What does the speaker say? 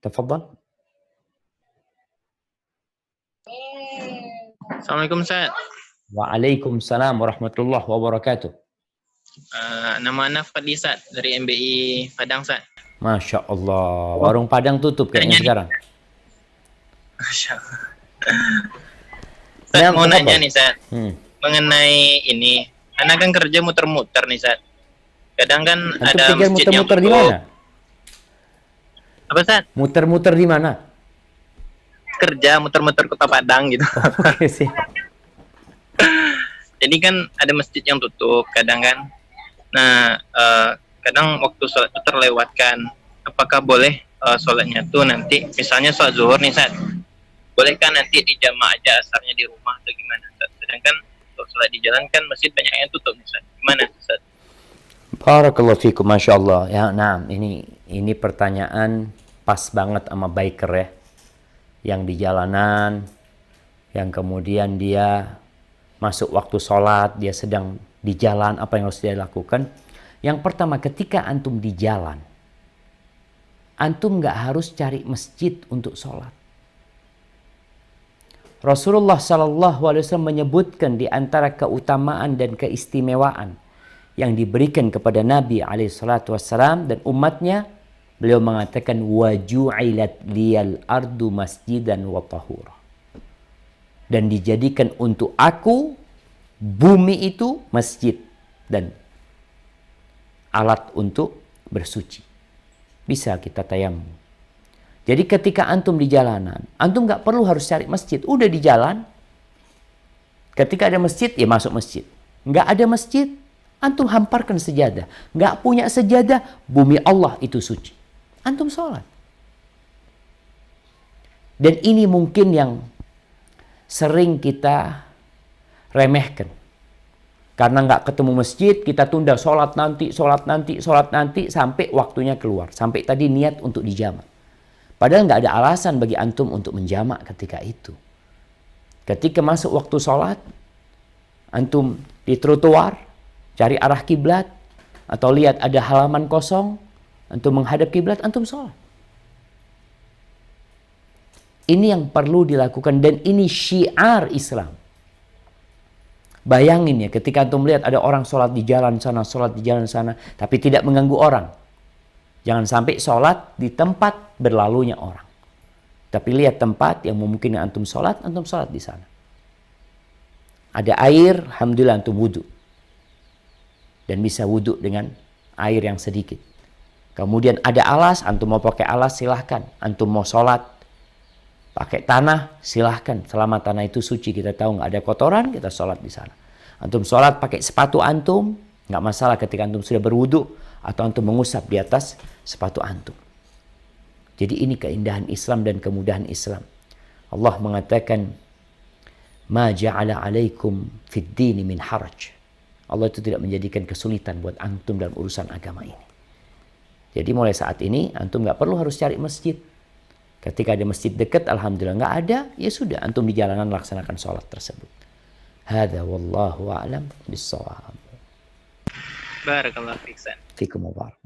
Tafadhal. Assalamualaikum Ustaz. Waalaikumsalam warahmatullahi wabarakatuh. Nama Ana Fadli Ustaz dari MBI Padang Ustaz. Masya Allah, warung Padang tutup kayaknya sekarang. Masya Allah. Ustaz mau nanya nih Ustaz, mengenai ini. Ana kan kerja muter-muter nih Ustaz. Kadang kan Antum ada masjid yang muter-muter di mana? Apa Ustaz? Muter-muter di mana? Kerja muter-muter kota Padang gitu. Oke sih. Jadi kan ada masjid yang tutup kadang kan. Nah, kadang waktu sholat itu terlewatkan. Apakah boleh sholatnya tuh nanti, misalnya sholat zuhur nih Ustaz, bolehkah nanti dijamak aja asarnya di rumah atau gimana Ustaz? Sedangkan untuk sholat di jalan kan masjid banyak yang tutup Ustaz. Gimana Ustaz? Barakallahu fikum, Masya Allah. Ya, nah, ini pertanyaan pas banget sama biker ya. Yang di jalanan, yang kemudian dia masuk waktu sholat, dia sedang di jalan, apa yang harus dia lakukan? Yang pertama, ketika antum di jalan, antum nggak harus cari masjid untuk sholat. Rasulullah SAW menyebutkan di antara keutamaan dan keistimewaan yang diberikan kepada Nabi SAW dan umatnya, beliau mengatakan waju'ilat liyal ardu masjidan wa tahura. Dan dijadikan untuk aku bumi itu masjid dan alat untuk bersuci. Bisa kita tayamum. Jadi ketika antum di jalanan, antum nggak perlu harus cari masjid. Udah di jalan, ketika ada masjid, ya masuk masjid. Nggak ada masjid, antum hamparkan sejadah. Nggak punya sejadah, bumi Allah itu suci. Antum sholat. Dan ini mungkin yang sering kita remehkan. Karena nggak ketemu masjid, kita tunda sholat nanti, sampai waktunya keluar. Sampai tadi niat untuk dijamak. Padahal nggak ada alasan bagi antum untuk menjamak ketika itu. Ketika masuk waktu sholat, antum di trotoar, cari arah kiblat, atau lihat ada halaman kosong, antum menghadap kiblat, antum sholat. Ini yang perlu dilakukan dan ini syiar Islam. Bayangin ya, ketika antum melihat ada orang sholat di jalan sana, tapi tidak mengganggu orang. Jangan sampai sholat di tempat berlalunya orang. Tapi lihat tempat yang memungkinkan antum sholat di sana. Ada air, alhamdulillah antum wudhu. Dan bisa wudhu dengan air yang sedikit. Kemudian ada alas, antum mau pakai alas silahkan. Antum mau sholat pakai tanah, silahkan. Selama tanah itu suci, kita tahu nggak ada kotoran, kita sholat di sana. Antum sholat pakai sepatu antum, nggak masalah ketika antum sudah berwudu atau antum mengusap di atas sepatu antum. Jadi ini keindahan Islam dan kemudahan Islam. Allah mengatakan, "Ma ja'ala 'alaikum fid dini min haraj." Allah itu tidak menjadikan kesulitan buat antum dalam urusan agama ini. Jadi mulai saat ini antum nggak perlu harus cari masjid. Ketika ada masjid dekat, alhamdulillah. Nggak ada, ya sudah, antum di jalanan laksanakan sholat tersebut. Hada wallahu a'lam bis-shawab. Barakallahu fiik. Fikum mubarak.